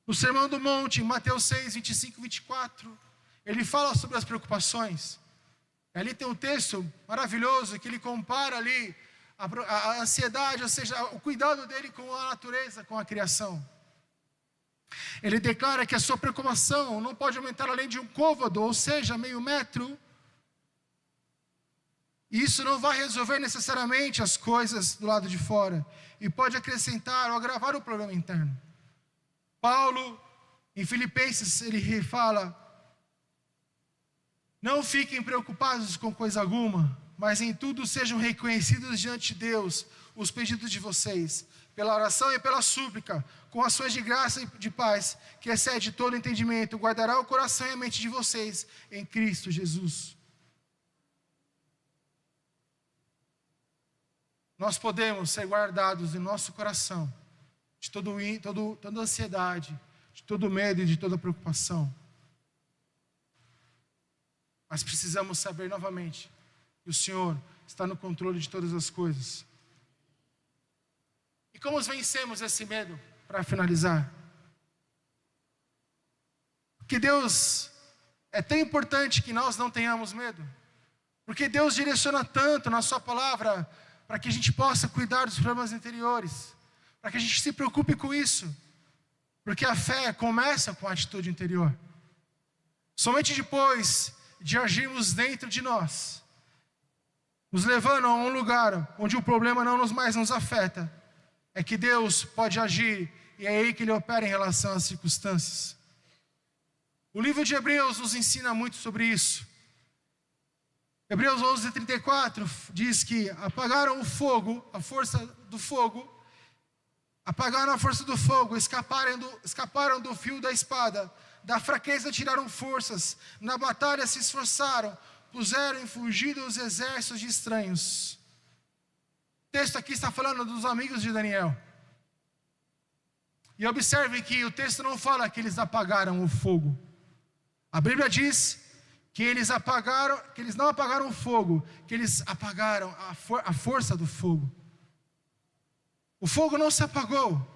no Sermão do Monte, em Mateus 6, 25 e 24, ele fala sobre as preocupações. Ali tem um texto maravilhoso que ele compara ali a ansiedade, ou seja, o cuidado dele com a natureza, com a criação. Ele declara que a sua preocupação não pode aumentar além de um côvado, ou seja, meio metro. E isso não vai resolver necessariamente as coisas do lado de fora, e pode acrescentar ou agravar o problema interno. Paulo, em Filipenses, ele fala: não fiquem preocupados com coisa alguma, mas em tudo sejam reconhecidos diante de Deus os pedidos de vocês, pela oração e pela súplica, com ações de graça e de paz, que excede todo entendimento, guardará o coração e a mente de vocês em Cristo Jesus. Nós podemos ser guardados em nosso coração de toda ansiedade, de todo medo e de toda preocupação. Mas precisamos saber novamente que o Senhor está no controle de todas as coisas. E como vencemos esse medo, para finalizar? Porque Deus é tão importante que nós não tenhamos medo. Porque Deus direciona tanto na sua palavra para que a gente possa cuidar dos problemas interiores, para que a gente se preocupe com isso. Porque a fé começa com a atitude interior. Somente depois de agirmos dentro de nós, nos levando a um lugar onde o problema não mais nos afeta, é que Deus pode agir, e é aí que Ele opera em relação às circunstâncias. O livro de Hebreus nos ensina muito sobre isso. Hebreus 11:34 diz que apagaram o fogo, a força do fogo, escaparam do fio da espada, da fraqueza tiraram forças, na batalha se esforçaram, puseram em fugido os exércitos de estranhos. O texto aqui está falando dos amigos de Daniel. E observe que o texto não fala que eles apagaram o fogo. A Bíblia diz que eles não apagaram o fogo, que eles apagaram a força do fogo. O fogo não se apagou.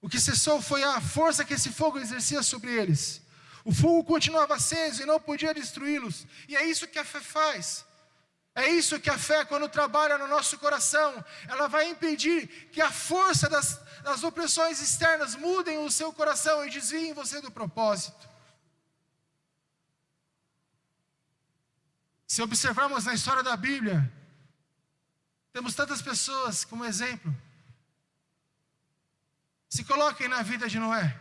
O que cessou foi a força que esse fogo exercia sobre eles. O fogo continuava aceso e não podia destruí-los. E é isso que a fé faz. É isso que a fé, quando trabalha no nosso coração, ela vai impedir que a força das opressões externas mudem o seu coração e desviem você do propósito. Se observarmos na história da Bíblia, temos tantas pessoas como exemplo. Se coloquem na vida de Noé.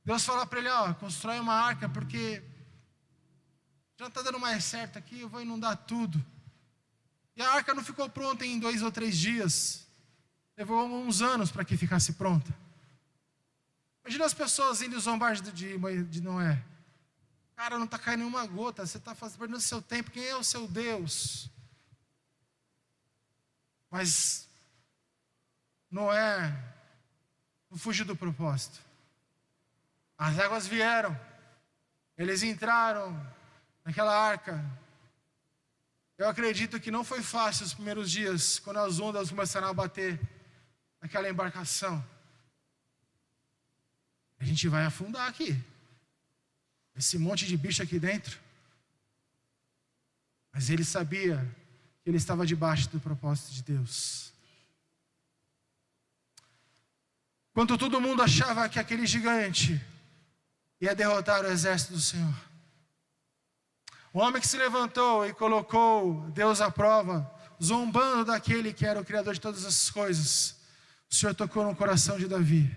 Deus fala para ele, constrói uma arca, porque já não está dando mais certo aqui, eu vou inundar tudo. E a arca não ficou pronta em 2 ou 3 dias. Levou uns anos para que ficasse pronta. Imagina as pessoas indo zombar de Noé. Cara, não está caindo nenhuma gota, você está perdendo seu tempo, quem é o seu Deus? Mas Noé não fugiu do propósito. As águas vieram, eles entraram naquela arca. Eu acredito que não foi fácil os primeiros dias, quando as ondas começaram a bater naquela embarcação. A gente vai afundar aqui. Esse monte de bicho aqui dentro. Mas ele sabia que ele estava debaixo do propósito de Deus. Quando todo mundo achava que aquele gigante ia derrotar o exército do Senhor, o homem que se levantou e colocou Deus à prova, zombando daquele que era o Criador de todas as coisas, o Senhor tocou no coração de Davi.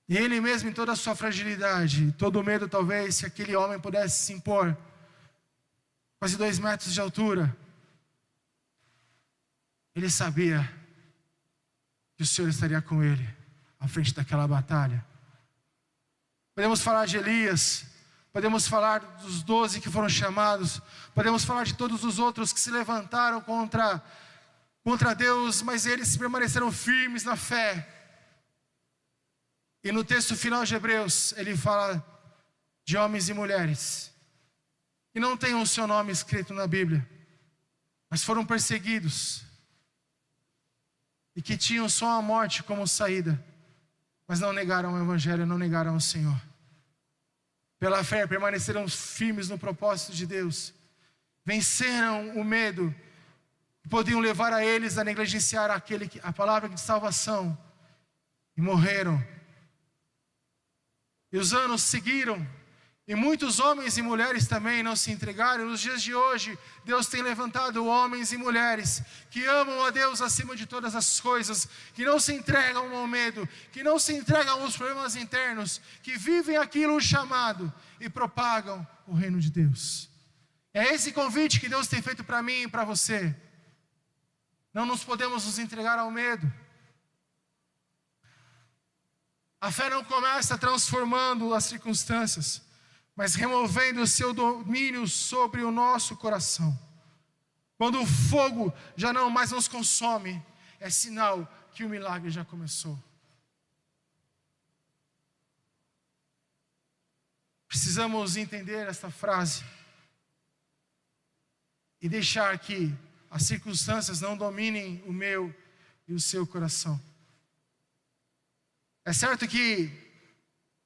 E ele mesmo, em toda a sua fragilidade, todo o medo talvez, se aquele homem pudesse se impor, quase 2 metros de altura, ele sabia que o Senhor estaria com ele, à frente daquela batalha. Podemos falar de Elias, podemos falar dos 12 que foram chamados, podemos falar de todos os outros que se levantaram contra Deus, mas eles permaneceram firmes na fé. E no texto final de Hebreus, ele fala de homens e mulheres que não têm o seu nome escrito na Bíblia, mas foram perseguidos e que tinham só a morte como saída, mas não negaram o Evangelho, não negaram o Senhor. Pela fé, permaneceram firmes no propósito de Deus, venceram o medo que podiam levar a eles a negligenciar a palavra de salvação, e morreram. E os anos seguiram, e muitos homens e mulheres também não se entregaram. Nos dias de hoje, Deus tem levantado homens e mulheres que amam a Deus acima de todas as coisas, que não se entregam ao medo, que não se entregam aos problemas internos, que vivem aquilo chamado e propagam o reino de Deus. É esse convite que Deus tem feito para mim e para você. Não nos podemos nos entregar ao medo. A fé não começa transformando as circunstâncias, mas removendo o seu domínio sobre o nosso coração. Quando o fogo já não mais nos consome, é sinal que o milagre já começou. Precisamos entender esta frase e deixar que as circunstâncias não dominem o meu e o seu coração. É certo que,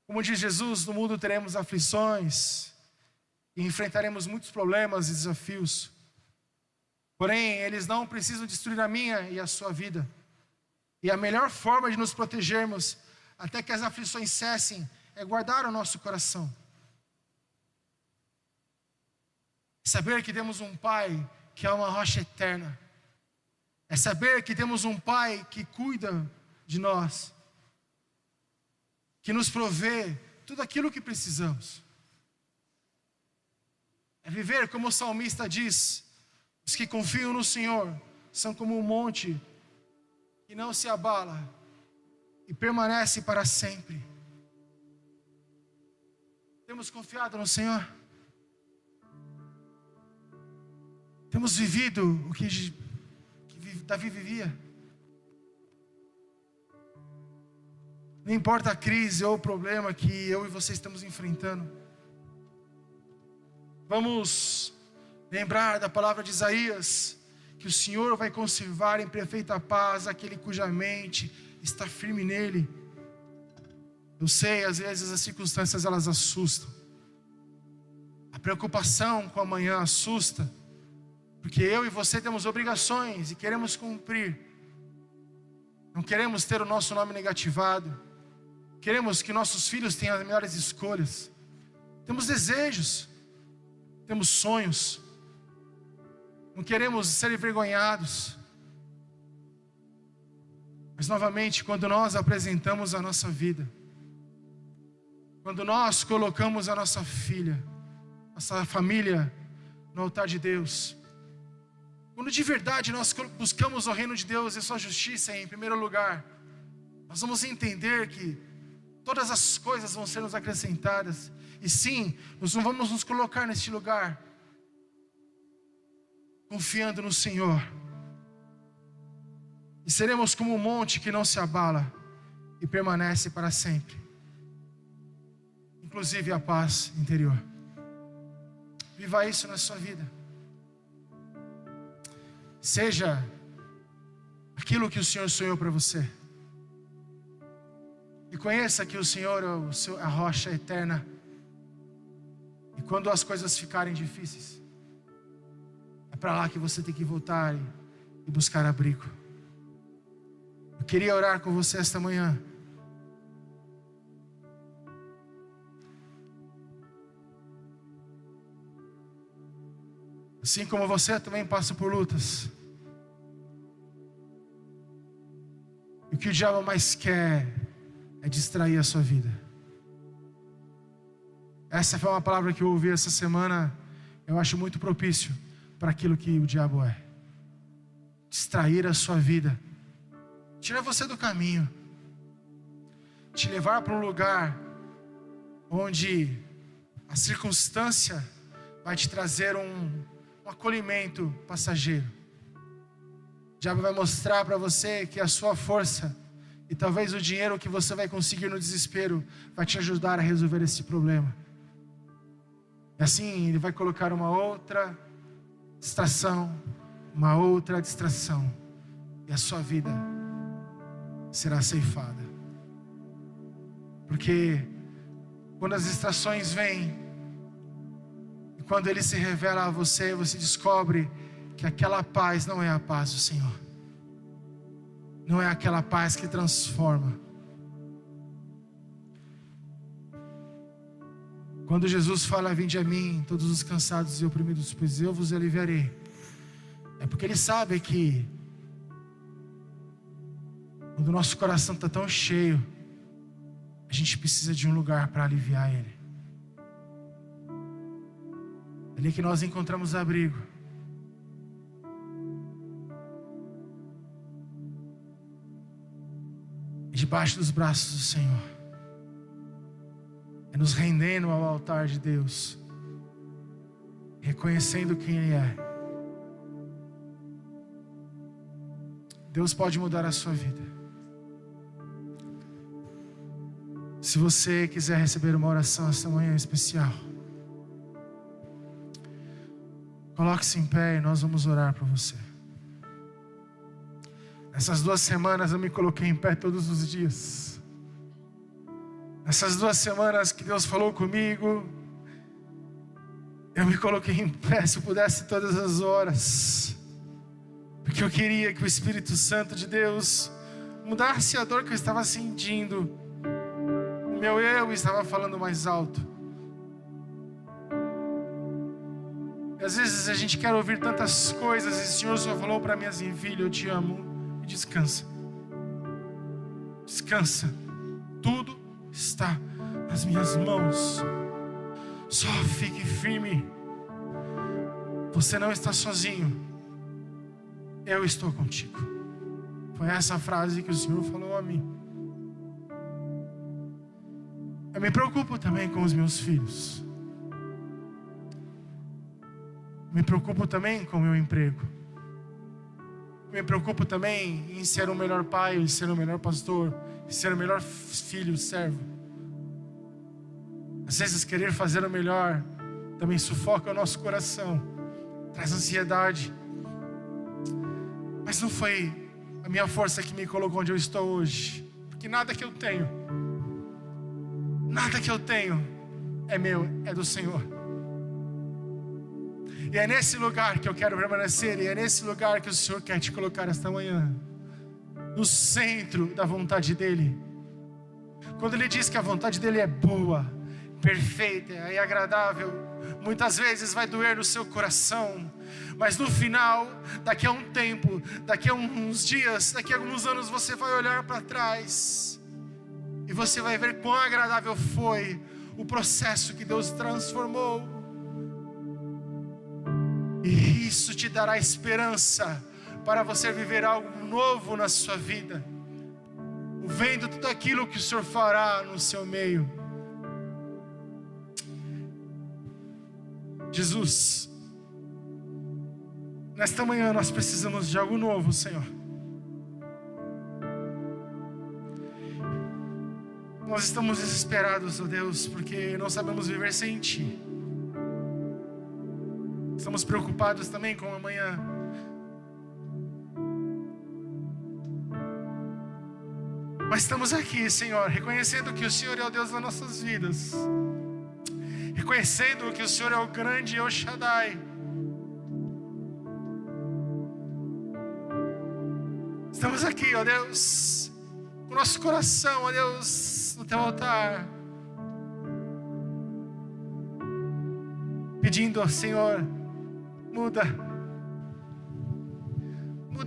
como diz Jesus, no mundo teremos aflições e enfrentaremos muitos problemas e desafios. Porém, eles não precisam destruir a minha e a sua vida. E a melhor forma de nos protegermos até que as aflições cessem é guardar o nosso coração. Saber que temos um Pai que é uma rocha eterna. É saber que temos um Pai que cuida de nós, que nos provê tudo aquilo que precisamos. É viver como o salmista diz: os que confiam no Senhor são como um monte que não se abala e permanece para sempre. Temos confiado no Senhor? Temos vivido o que Davi vivia? Não importa a crise ou o problema que eu e você estamos enfrentando. Vamos lembrar da palavra de Isaías, que o Senhor vai conservar em perfeita paz aquele cuja mente está firme nele. Eu sei, às vezes as circunstâncias elas assustam. A preocupação com amanhã assusta, porque eu e você temos obrigações e queremos cumprir. Não queremos ter o nosso nome negativado. Queremos que nossos filhos tenham as melhores escolhas. Temos desejos, temos sonhos. Não queremos ser envergonhados. Mas novamente, quando nós apresentamos a nossa vida, quando nós colocamos a nossa filha, nossa família no altar de Deus, quando de verdade nós buscamos o reino de Deus e sua justiça em primeiro lugar, nós vamos entender que todas as coisas vão ser nos acrescentadas. E sim, nós não vamos nos colocar neste lugar confiando no Senhor. E seremos como um monte que não se abala e permanece para sempre. Inclusive a paz interior. Viva isso na sua vida. Seja aquilo que o Senhor sonhou para você. E conheça que o Senhor é a rocha eterna. E quando as coisas ficarem difíceis, é para lá que você tem que voltar e buscar abrigo. Eu queria orar com você esta manhã. Assim como você também passa por lutas. E o que o diabo mais quer é distrair a sua vida. Essa foi uma palavra que eu ouvi essa semana. Eu acho muito propício para aquilo que o diabo é. Distrair a sua vida. Tirar você do caminho. Te levar para um lugar onde a circunstância vai te trazer um acolhimento passageiro. O diabo vai mostrar para você que a sua força e talvez o dinheiro que você vai conseguir no desespero vai te ajudar a resolver esse problema. E assim ele vai colocar uma outra distração, e a sua vida será ceifada. Porque quando as distrações vêm, e quando ele se revela a você, você descobre que aquela paz não é a paz do Senhor. Não é aquela paz que transforma. Quando Jesus fala: vinde a mim, todos os cansados e oprimidos, pois eu vos aliviarei. É porque Ele sabe que quando o nosso coração está tão cheio, a gente precisa de um lugar para aliviar ele. É ali que nós encontramos abrigo. E debaixo dos braços do Senhor. É nos rendendo ao altar de Deus, reconhecendo quem Ele é. Deus pode mudar a sua vida. Se você quiser receber uma oração esta manhã especial, coloque-se em pé e nós vamos orar por você. Essas 2 semanas eu me coloquei em pé todos os dias. Essas 2 semanas que Deus falou comigo, eu me coloquei em pé, se eu pudesse, todas as horas. Porque eu queria que o Espírito Santo de Deus mudasse a dor que eu estava sentindo. O meu eu estava falando mais alto. E às vezes a gente quer ouvir tantas coisas e o Senhor só falou para mim assim: filho, eu te amo e descansa. Descansa. Tudo está nas minhas mãos. Só fique firme. Você não está sozinho. Eu estou contigo. Foi essa frase que o Senhor falou a mim. Eu me preocupo também com os meus filhos. Me preocupo também com o meu emprego. Me preocupo também em ser o melhor pai, em ser o melhor pastor, em ser o melhor filho, servo. Às vezes querer fazer o melhor também sufoca o nosso coração, traz ansiedade. Mas não foi a minha força que me colocou onde eu estou hoje. Porque nada que eu tenho é meu, é do Senhor. E é nesse lugar que eu quero permanecer, e é nesse lugar que o Senhor quer te colocar esta manhã, no centro da vontade dEle. Quando Ele diz que a vontade dEle é boa, perfeita e agradável, muitas vezes vai doer no seu coração, mas no final, daqui a um tempo, daqui a uns dias, daqui a alguns anos, você vai olhar para trás e você vai ver quão agradável foi o processo que Deus transformou. E isso te dará esperança para você viver algo novo na sua vida, vendo tudo aquilo que o Senhor fará no seu meio. Jesus, nesta manhã nós precisamos de algo novo, Senhor. Nós estamos desesperados, ó Deus, porque não sabemos viver sem Ti. Estamos preocupados também com amanhã. Mas estamos aqui, Senhor, reconhecendo que o Senhor é o Deus das nossas vidas, reconhecendo que o Senhor é o grande El Shaddai. Estamos aqui, ó Deus, com o nosso coração, ó Deus, no Teu altar, pedindo ao Senhor, muda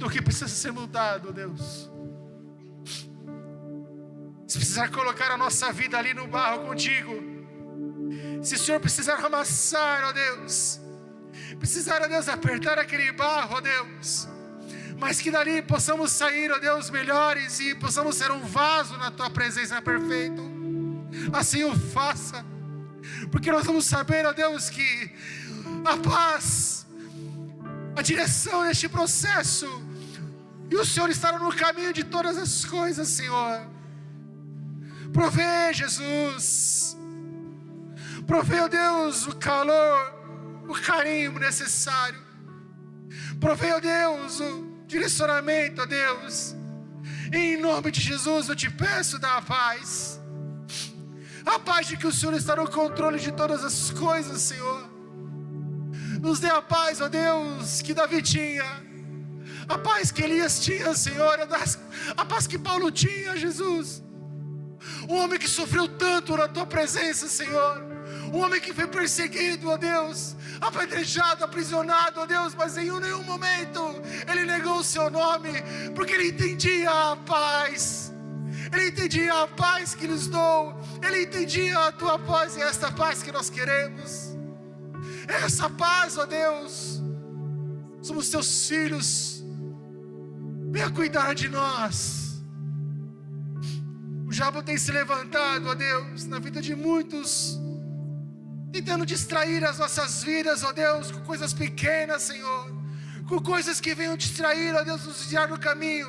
o que precisa ser mudado, ó Deus. Se precisar colocar a nossa vida ali no barro contigo, se o Senhor precisar amassar, ó Deus, precisar, ó Deus, apertar aquele barro, ó Deus, mas que dali possamos sair, ó Deus, melhores e possamos ser um vaso na Tua presença perfeito, assim o faça, porque nós vamos saber, ó Deus, que a paz, a direção deste processo, e o Senhor estará no caminho de todas as coisas, Senhor. Provê, Jesus, provê, ó Deus, o calor, o carinho necessário, provê, ó Deus, o direcionamento, ó Deus. Em nome de Jesus eu te peço, dá a paz de que o Senhor está no controle de todas as coisas, Senhor. Nos dê a paz, ó Deus, que Davi tinha, a paz que Elias tinha, Senhor, a paz que Paulo tinha, Jesus. Um homem que sofreu tanto na Tua presença, Senhor. Um homem que foi perseguido, ó Deus, apedrejado, aprisionado, ó Deus, mas em nenhum momento ele negou o Seu nome, porque ele entendia a paz. Ele entendia a paz que nos dou. Ele entendia a Tua paz, e é esta paz que nós queremos. É essa paz, ó Deus. Somos Teus filhos. Venha cuidar de nós. O diabo tem se levantado, ó Deus, na vida de muitos, tentando distrair as nossas vidas, ó Deus, com coisas pequenas, Senhor, com coisas que venham distrair, ó Deus, nos desviar do caminho.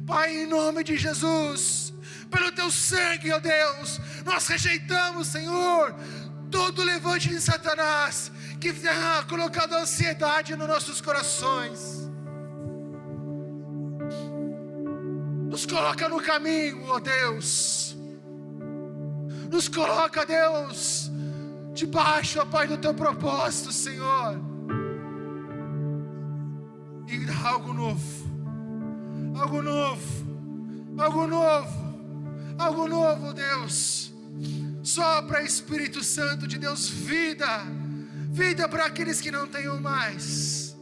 Pai, em nome de Jesus, pelo Teu sangue, ó Deus, nós rejeitamos, Senhor, todo levante de Satanás que tenha colocado ansiedade nos nossos corações. Nos coloca no caminho, ó Deus. Nos coloca, Deus, debaixo, ó Pai, do Teu propósito, Senhor. E dá algo novo. Algo novo. Algo novo. Algo novo, Deus. Sopra, Espírito Santo de Deus, vida. Vida para aqueles que não tenham mais.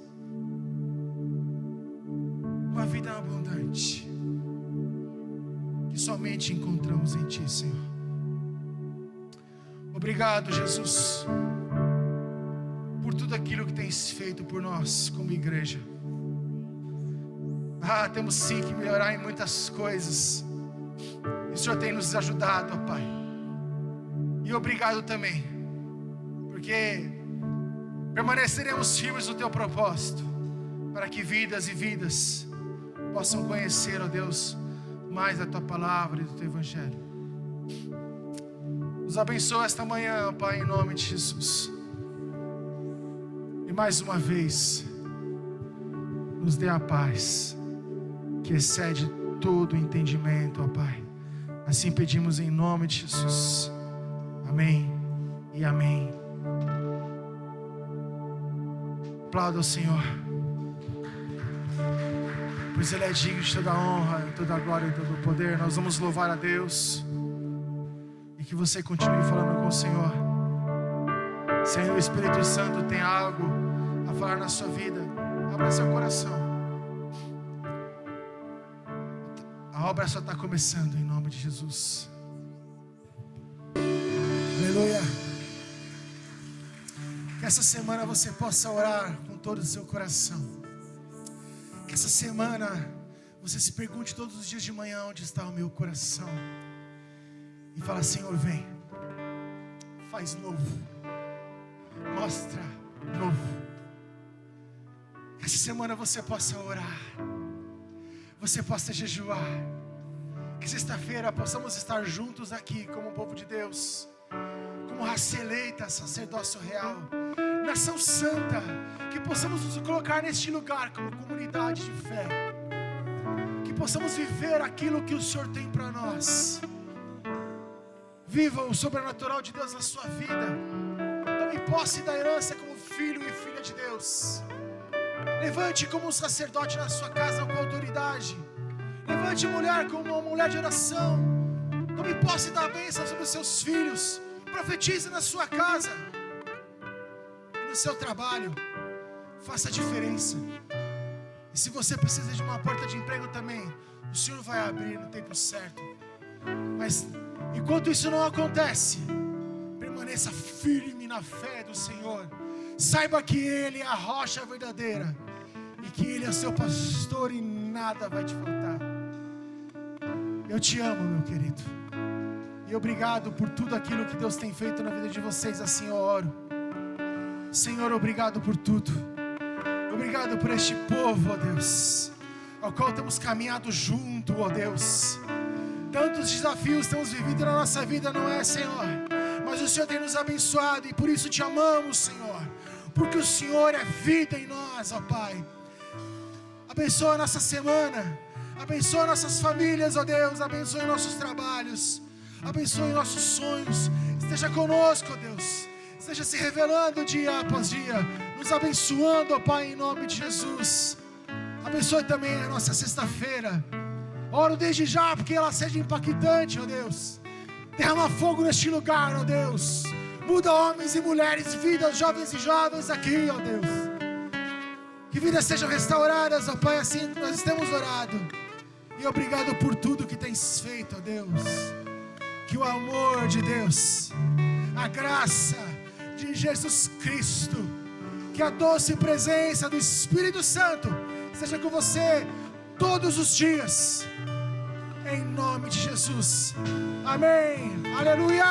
Uma vida abundante. Que somente encontramos em Ti, Senhor. Obrigado, Jesus, por tudo aquilo que Tens feito por nós como igreja. Temos sim que melhorar em muitas coisas, e o Senhor tem nos ajudado, ó Pai. E obrigado também, porque permaneceremos firmes no Teu propósito, para que vidas e vidas possam conhecer, ó Deus, mais da Tua palavra e do Teu Evangelho. Nos abençoa esta manhã, ó Pai, em nome de Jesus. E mais uma vez, nos dê a paz que excede todo o entendimento, ó Pai. Assim pedimos em nome de Jesus. Amém e amém. Aplauda o Senhor, pois Ele é digno de toda a honra, toda a glória e todo o poder. Nós vamos louvar a Deus, e que você continue falando com o Senhor. Se ainda o Espírito Santo tem algo a falar na sua vida, abra seu coração. A obra só está começando, em nome de Jesus. Aleluia. Que essa semana você possa orar com todo o seu coração. Que essa semana você se pergunte todos os dias de manhã: onde está o meu coração? E fala: Senhor, vem, faz novo, mostra novo. Que essa semana você possa orar, você possa jejuar. Que sexta-feira possamos estar juntos aqui como povo de Deus, como raça eleita, sacerdócio real, nação santa. Que possamos nos colocar neste lugar como comunidade de fé, que possamos viver aquilo que o Senhor tem para nós. Viva o sobrenatural de Deus na sua vida. Tome posse da herança como filho e filha de Deus. Levante como um sacerdote na sua casa com autoridade. Levante mulher como uma mulher de oração. Tome posse da bênção sobre os seus filhos. Profetize na sua casa e no seu trabalho. Faça a diferença. E se você precisa de uma porta de emprego também, o Senhor vai abrir no tempo certo. Mas enquanto isso não acontece, permaneça firme na fé do Senhor. Saiba que Ele é a rocha verdadeira e que Ele é seu pastor e nada vai te faltar. Eu te amo, meu querido, e obrigado por tudo aquilo que Deus tem feito na vida de vocês. Assim eu oro. Senhor, obrigado por tudo. Obrigado por este povo, ó Deus, ao qual temos caminhado junto, ó Deus. Tantos desafios temos vivido na nossa vida, não é, Senhor? Mas o Senhor tem nos abençoado e por isso te amamos, Senhor. Porque o Senhor é vida em nós, ó Pai. Abençoa a nossa semana. Abençoa nossas famílias, ó Deus. Abençoe nossos trabalhos. Abençoe nossos sonhos. Esteja conosco, ó Deus. Esteja se revelando dia após dia. Nos abençoando, ó Pai, em nome de Jesus. Abençoe também a nossa sexta-feira. Oro desde já porque ela seja impactante, ó Deus. Derrama fogo neste lugar, ó Deus. Muda homens e mulheres, vidas, jovens e jovens aqui, ó Deus. Que vidas sejam restauradas, ó Pai, assim nós temos orado. E obrigado por tudo que tens feito, ó Deus. Que o amor de Deus, a graça de Jesus Cristo, que a doce presença do Espírito Santo seja com você todos os dias. Em nome de Jesus. Amém. Aleluia.